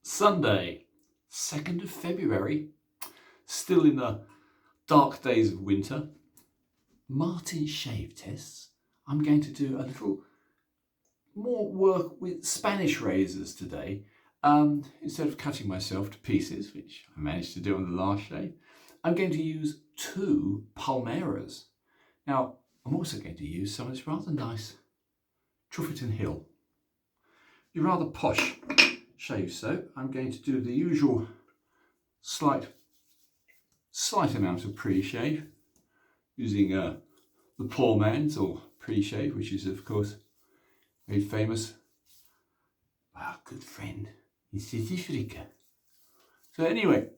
Sunday, 2nd of February, still in the dark days of winter. Martin shave tests. I'm going to do a little more work with Spanish razors today. Instead of cutting myself to pieces, which I managed to do on the last shave, I'm going to use 2 Palmeras. Now, I'm also going to use some of this rather nice Truffleton Hill. You're rather posh shave soap. I'm going to do the usual slight amount of pre-shave using the poor man's or pre-shave, which is of course very famous by our good friend in South Africa. So anyway,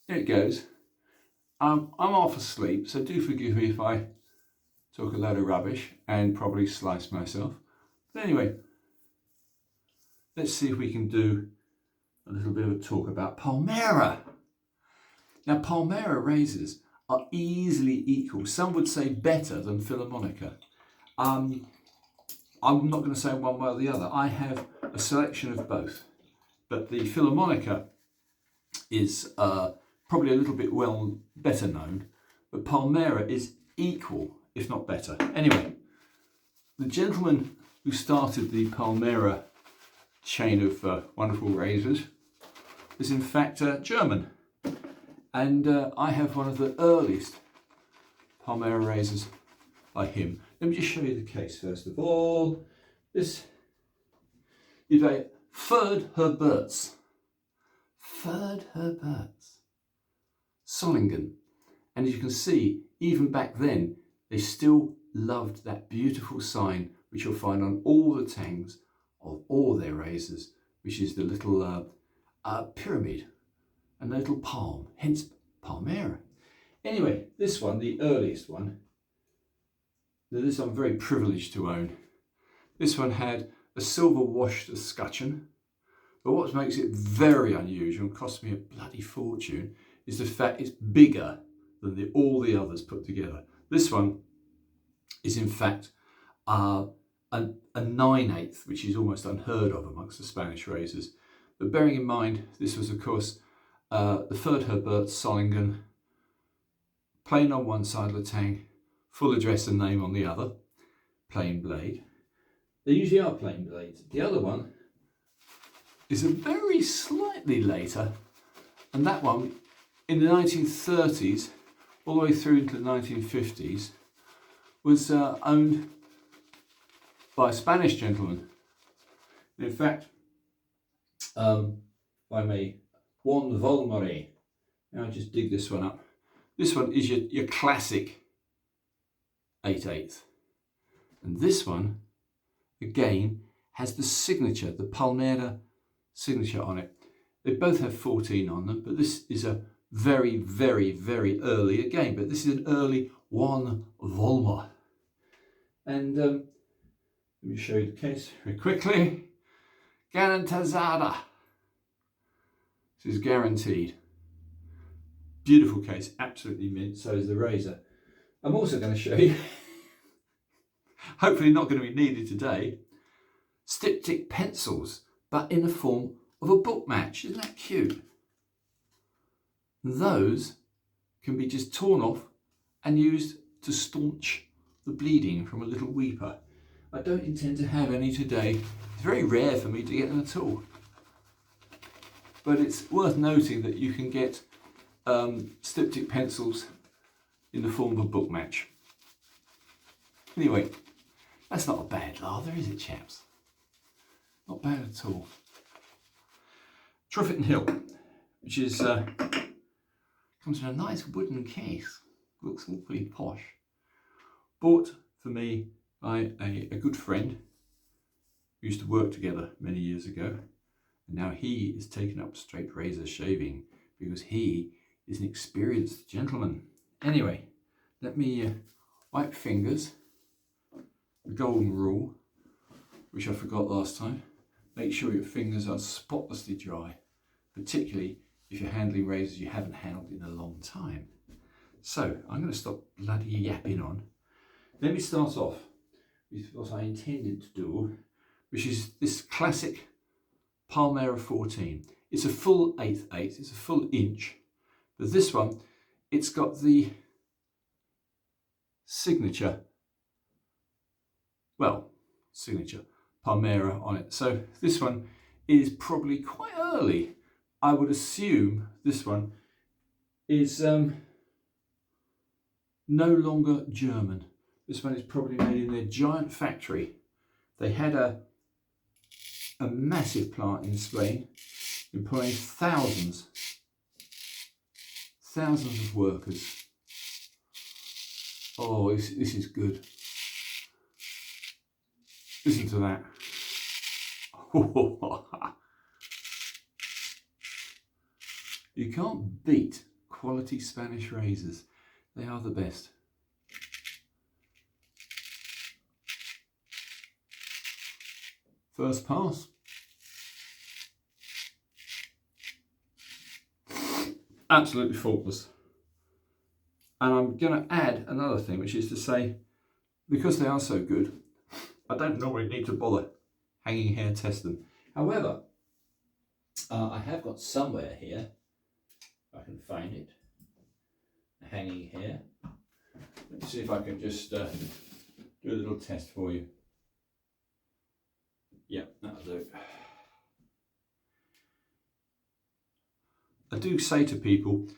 there it goes. I'm half asleep, so do forgive me if I talk a load of rubbish and probably slice myself. But anyway, let's see if we can do a little bit of a talk about Palmera. Now, Palmera razors are easily equal. Some would say better than Filarmonica. I'm not going to say one way or the other. I have a selection of both, but the Filarmonica is probably a little bit better known, but Palmera is equal, if not better. Anyway, the gentleman who started the Palmera chain of wonderful razors is in fact German, and I have one of the earliest Palmera razors by him. Let me just show you the case first of all. This is a Ferd Herberz Solingen, and as you can see, even back then they still loved that beautiful sign which you'll find on all the tangs of all their razors, which is the little pyramid and the little palm, hence Palmera. Anyway, this one, the earliest one, this I'm very privileged to own. This one had a silver washed escutcheon, but what makes it very unusual and cost me a bloody fortune is the fact it's bigger than all the others put together. This one is in fact a 9/8, which is almost unheard of amongst the Spanish razors. But bearing in mind, this was of course the Ferd Herberz Solingen, plain on one side of the tang, full address and name on the other, plain blade. They usually are plain blades. The other one is a very slightly later, and that one in the 1930s all the way through into the 1950s was owned by a Spanish gentleman. In fact, by me, Juan Vollmer. Now I just dig this one up. This one is your classic 8/8, and this one again has the signature, the Palmera signature on it. They both have 14 on them, but this is a very, very, very early again. But this is an early Juan Vollmer, and let me show you the case very quickly. Garantizada. This is guaranteed. Beautiful case, absolutely mint. So is the razor. I'm also going to show you, hopefully not going to be needed today, styptic pencils, but in the form of a book match. Isn't that cute? Those can be just torn off and used to staunch the bleeding from a little weeper. I don't intend to have any today. It's very rare for me to get them at all. But it's worth noting that you can get styptic pencils in the form of a book match. Anyway, that's not a bad lather, is it, chaps? Not bad at all. Truffleton Hill, which is comes in a nice wooden case. Looks awfully posh. Bought for me by a good friend. We used to work together many years ago, and now he is taken up straight razor shaving because he is an experienced gentleman. Anyway, let me wipe fingers. The golden rule, which I forgot last time. Make sure your fingers are spotlessly dry, particularly if you're handling razors you haven't handled in a long time. So I'm going to stop bloody yapping on. Let me start off with what I intended to do, which is this classic Palmera 14. It's a full 1/8, it's a full inch. But this one, it's got the signature Palmera on it. So this one is probably quite early. I would assume this one is no longer German. This one is probably made in their giant factory. They had a massive plant in Spain, employing thousands of workers. Oh, this is good. Listen to that. You can't beat quality Spanish razors. They are the best. First pass. Absolutely faultless. And I'm going to add another thing, which is to say, because they are so good, I don't normally need to bother hanging hair test them. However, I have got somewhere here, if I can find it, a hanging hair. Let's see if I can just do a little test for you. Yeah, that'll do. I do say to people,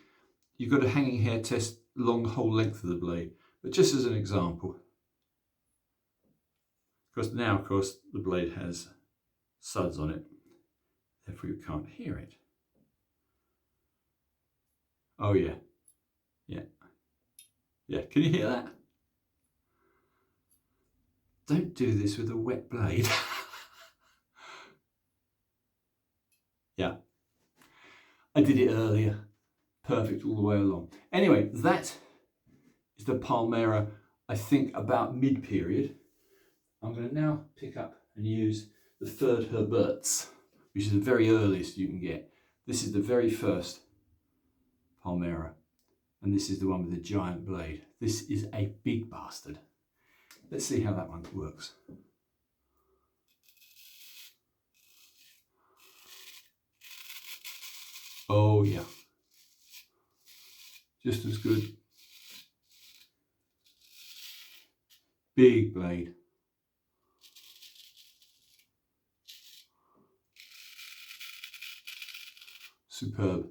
you've got a hanging hair test along the whole length of the blade, but just as an example, because now, of course, the blade has suds on it, therefore you can't hear it. Oh yeah, yeah, can you hear that? Don't do this with a wet blade. Yeah, I did it earlier, perfect all the way along. Anyway, that is the Palmera, I think about mid-period. I'm going to now pick up and use the Ferd Herberz, which is the very earliest you can get. This is the very first Palmera, and this is the one with the giant blade. This is a big bastard. Let's see how that one works. Oh yeah, just as good. Big blade. Superb.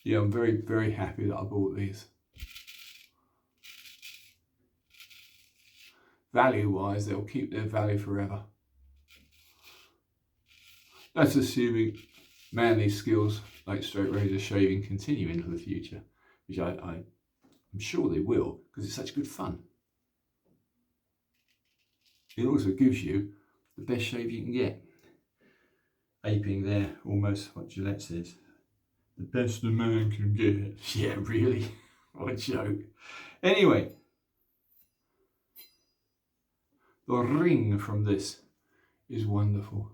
Yeah, I'm very, very happy that I bought these. Value-wise, they'll keep their value forever. That's assuming manly skills like straight razor shaving continue into the future, which I'm sure they will, because it's such good fun. It also gives you the best shave you can get. Aping there almost what Gillette says. The best a man can get. Yeah, really? What a joke. Anyway, the ring from this is wonderful.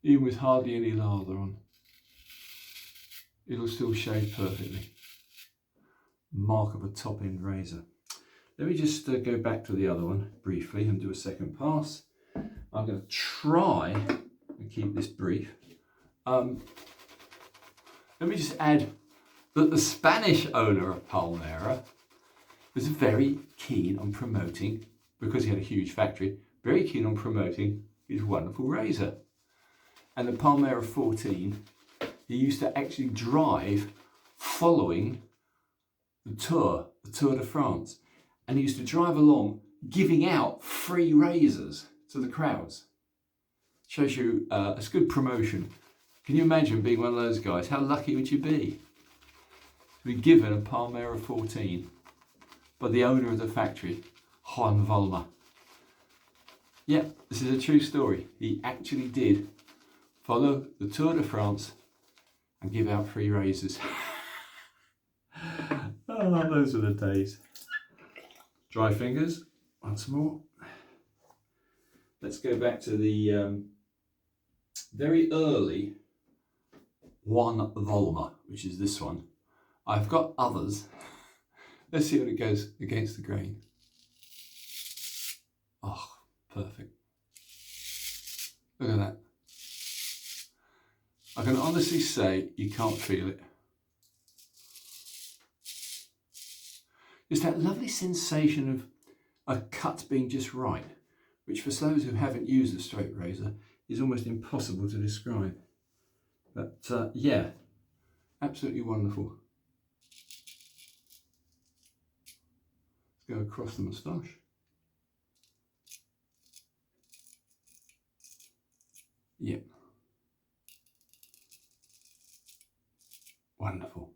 Even with hardly any lather on, it'll still shave perfectly. Mark of a top-end razor. Let me just go back to the other one briefly and do a second pass. I'm going to try and keep this brief. Let me just add that the Spanish owner of Palmera was very keen on promoting, because he had a huge factory, very keen on promoting his wonderful razor. And the Palmera 14, he used to actually drive following the Tour de France. And he used to drive along giving out free razors to the crowds. Shows you it's good promotion. Can you imagine being one of those guys? How lucky would you be to be given a Palmera 14 by the owner of the factory, Juan Vollmer? Yep, this is a true story. He actually did follow the Tour de France and give out free razors. Oh, those are the days. Dry fingers, once more. Let's go back to the very early Juan Vollmer, which is this one. I've got others. Let's see what it goes against the grain. Perfect. Look at that. I can honestly say you can't feel it. It's that lovely sensation of a cut being just right, which for those who haven't used a straight razor is almost impossible to describe. But yeah, absolutely wonderful. Let's go across the moustache. Yep. Wonderful.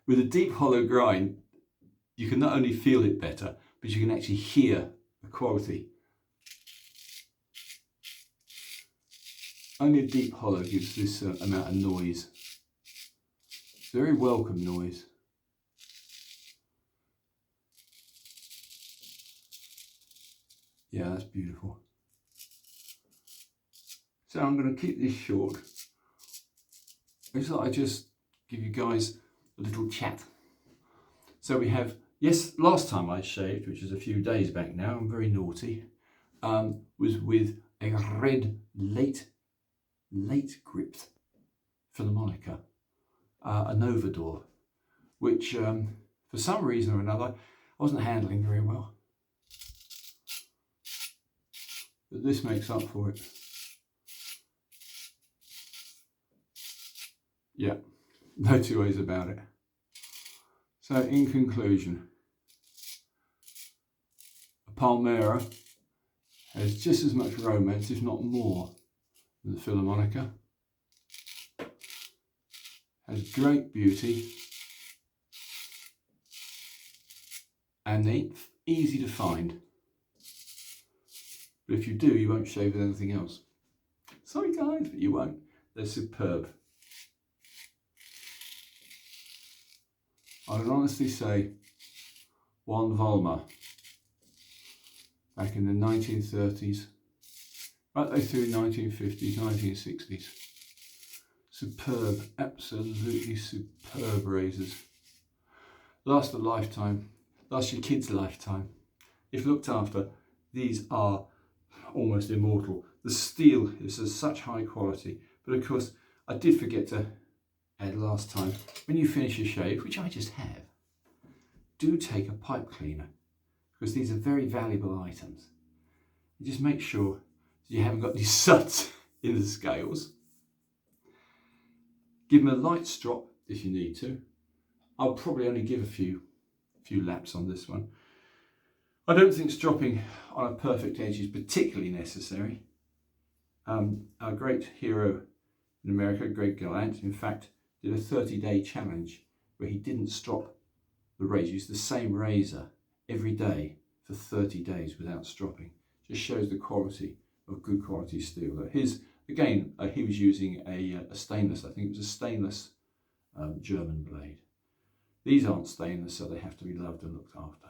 With a deep hollow grind, you can not only feel it better, but you can actually hear the quality. Only a deep hollow gives this amount of noise. It's a very welcome noise. Yeah, that's beautiful. So I'm going to keep this short. I just thought I'd just give you guys a little chat. So we have, yes, last time I shaved, which is a few days back now, I'm very naughty, was with a red late gripped Filarmonica, a Novodur, which for some reason or another I wasn't handling very well. But this makes up for it. Yeah, no two ways about it. So in conclusion, a Palmera has just as much romance, if not more, than the Filarmonica. Has great beauty and they're easy to find. But if you do, you won't shave with anything else. Sorry guys, but you won't. They're superb. I would honestly say Juan Vollmer, back in the 1930s, right the way through 1950s, 1960s. Superb, absolutely superb razors. Last a lifetime, last your kid's lifetime. If looked after, these are almost immortal. The steel is of such high quality, but of course I did forget to add last time, when you finish your shave, which I just have, do take a pipe cleaner, because these are very valuable items. And just make sure that you haven't got any suds in the scales. Give them a light strop if you need to. I'll probably only give a few laps on this one. I don't think stropping on a perfect edge is particularly necessary. Our great hero in America, Greg Gallant, in fact, did a 30-day challenge where he didn't strop the razor. He used the same razor every day for 30 days without stropping. Just shows the quality of good quality steel. Again, he was using a stainless, I think it was a stainless German blade. These aren't stainless, so they have to be loved and looked after.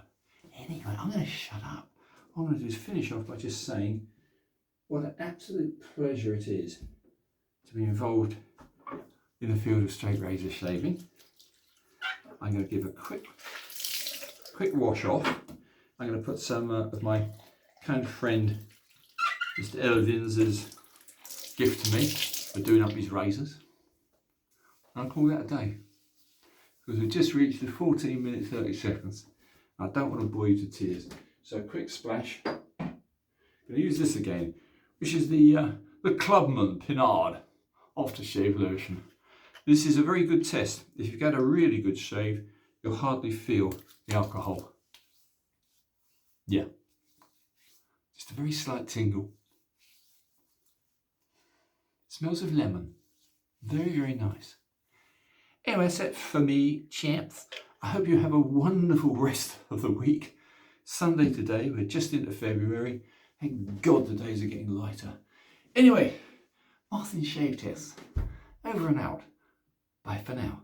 Anyway, I'm going to shut up. What I'm going to do is finish off by just saying what an absolute pleasure it is to be involved in the field of straight razor shaving. I'm going to give a quick wash off. I'm going to put some of my kind friend Mr. Elvin's gift to me for doing up his razors. And I'll call that a day, because we've just reached the 14 minutes 30 seconds. I don't want to bore you to tears, so quick splash. I'm going to use this again, which is the Clubman Pinard aftershave lotion. This is a very good test. If you've got a really good shave, you'll hardly feel the alcohol. Yeah, just a very slight tingle. Smells of lemon. Very, very nice. Anyway, that's it for me, chaps. I hope you have a wonderful rest of the week. Sunday today, we're just into February. Thank God the days are getting lighter. Anyway, Martin Shave Test, over and out. Bye for now.